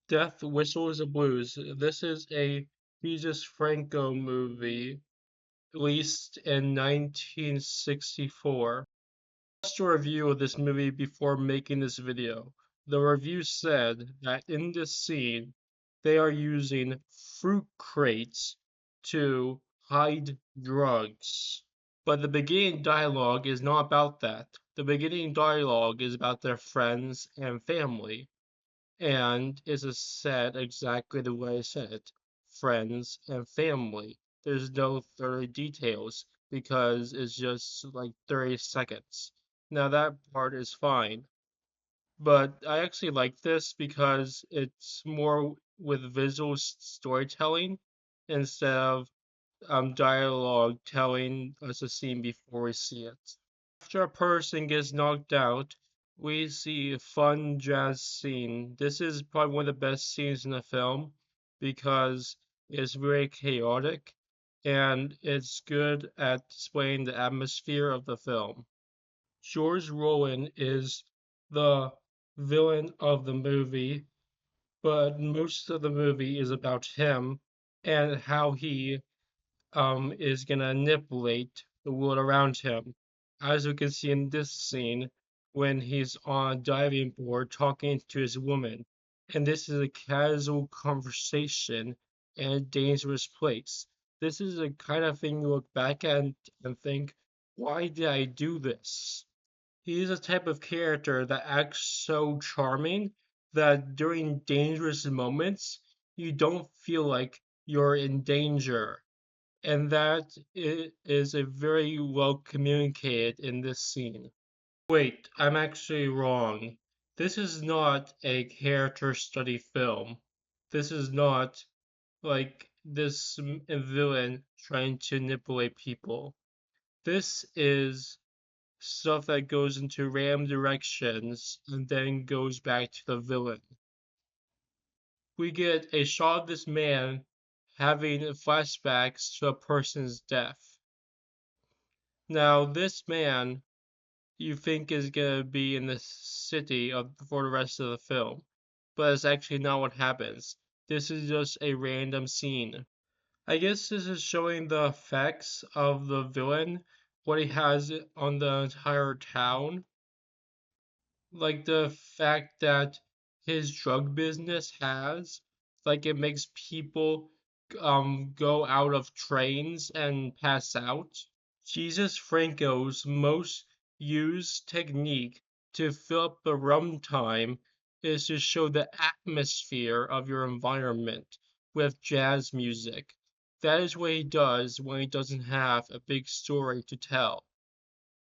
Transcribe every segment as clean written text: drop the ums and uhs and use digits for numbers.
Death Whistles the Blues. This is a Jesus Franco movie released in 1964. I watched a review of this movie before making this video. The review said that in this scene, they are using fruit crates to hide drugs. But the beginning dialogue is not about that. The beginning dialogue is about their friends and family. And it is said exactly the way I said it. Friends and family. There's no further details because it's just like 30 seconds. Now that part is fine. But I actually like this because it's more with visual storytelling instead of dialogue telling us a scene before we see it. After a person gets knocked out, we see a fun jazz scene. This is probably one of the best scenes in the film because it's very chaotic and it's good at displaying the atmosphere of the film. George Roland is the villain of the movie, but most of the movie is about him and how he is gonna manipulate the world around him. As we can see in this scene, when he's on a diving board talking to his woman, and this is a casual conversation in a dangerous place. This is the kind of thing you look back at and think, why did I do this? He's a type of character that acts so charming that during dangerous moments, you don't feel like you're in danger, and that is a very well communicated in this scene. Wait, I'm actually wrong. This is not a character study film. This is not like this villain trying to manipulate people. This is stuff that goes into random directions and then goes back to the villain. We get a shot of this man having flashbacks to a person's death. Now, this man you think is gonna be in the city for the rest of the film, but it's actually not what happens. This is just a random scene. I guess this is showing the effects of the villain, what he has on the entire town, like the fact that his drug business has, like it makes people go out of trains and pass out. Jesus Franco's most used technique to fill up the runtime is to show the atmosphere of your environment with jazz music. That is what he does when he doesn't have a big story to tell.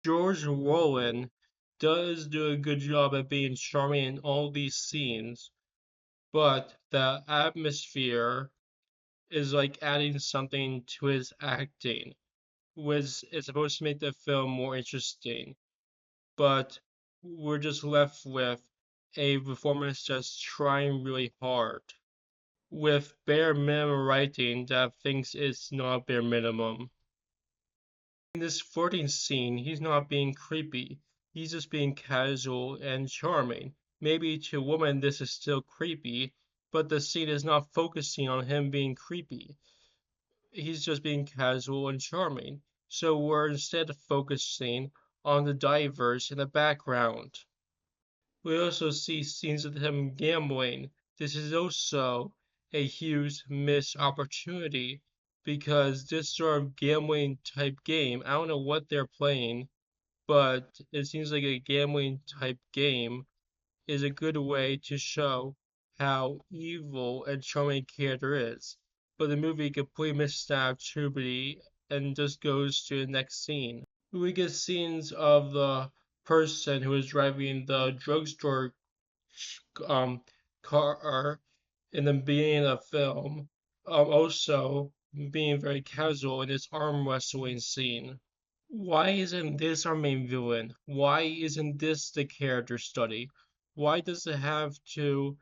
George Roland does do a good job at being charming in all these scenes, but the atmosphere is like adding something to his acting, which is supposed to make the film more interesting, but we're just left with a performance just trying really hard, with bare minimum writing that thinks it's not bare minimum. In this flirting scene, he's not being creepy. He's just being casual and charming. Maybe to a woman this is still creepy, but the scene is not focusing on him being creepy. He's just being casual and charming. So we're instead focusing on the divers in the background. We also see scenes of him gambling. This is also a huge missed opportunity because this sort of gambling type game, I don't know what they're playing, but it seems like a gambling type game is a good way to show how evil and charming a character is. But the movie completely misses that opportunity and just goes to the next scene. We get scenes of the person who is driving the drugstore um, car in the beginning of the film, also being very casual in this arm wrestling scene. Why isn't this our main villain? Why isn't this the character study? Why does it have to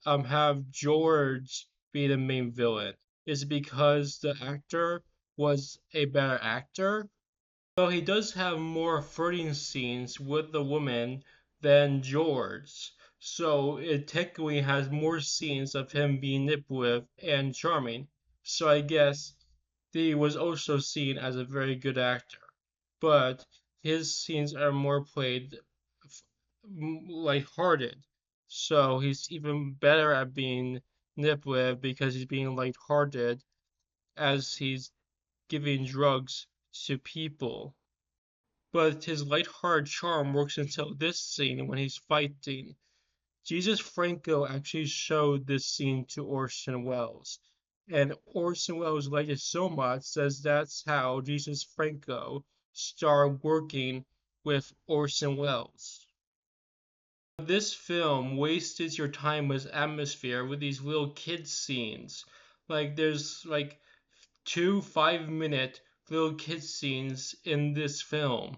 have George be the main villain? Is it because the actor was a better actor? Well, he does have more flirting scenes with the woman than George, So it technically has more scenes of him being manipulative and charming. So I guess he was also seen as a very good actor. But his scenes are more played lighthearted. So he's even better at being manipulative because he's being lighthearted as he's giving drugs to people. But his lighthearted charm works until this scene when he's fighting. Jesus Franco actually showed this scene to Orson Welles, and Orson Welles liked it so much says that's how Jesus Franco started working with Orson Welles. This film wastes your time with atmosphere with these little kid scenes. Like there's like 2 5-minute little kid scenes in this film.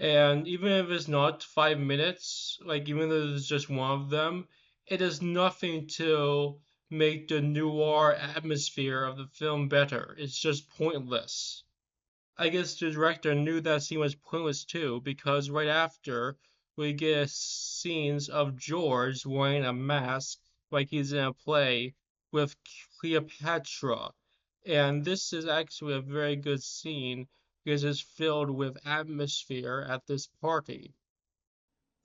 And even if it's not 5 minutes, like even though there's just one of them, it does nothing to make the noir atmosphere of the film better. It's just pointless. I guess the director knew that scene was pointless too, because right after we get scenes of George wearing a mask like he's in a play with Cleopatra. And this is actually a very good scene because it's filled with atmosphere at this party.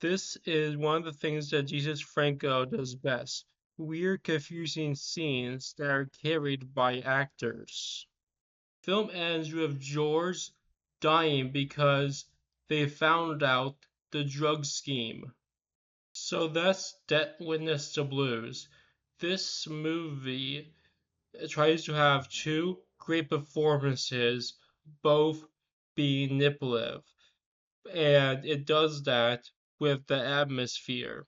This is one of the things that Jesus Franco does best. Weird, confusing scenes that are carried by actors. Film ends with George dying because they found out the drug scheme. So that's Death Witness to Blues. This movie tries to have two great performances, both being manipulative, and it does that with the atmosphere.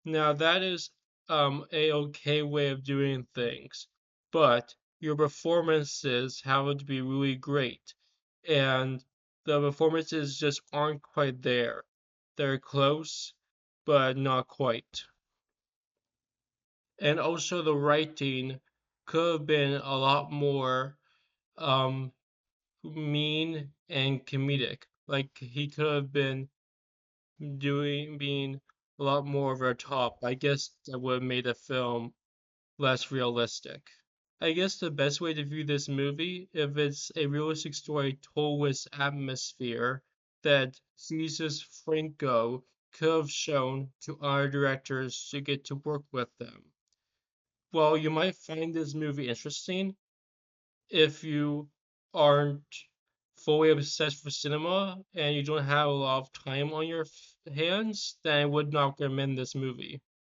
Now that is a okay way of doing things, but your performances have to be really great, and the performances just aren't quite there. They're close, but not quite. And also the writing could have been a lot more um mean and comedic. Like he could have been being a lot more over the top. I guess that would have made the film less realistic. I guess the best way to view this movie, if it's a realistic story told with atmosphere that Jesus Franco could have shown to other directors to get to work with them. Well, you might find this movie interesting if you aren't fully obsessed with cinema and you don't have a lot of time on your hands, then I would not recommend this movie.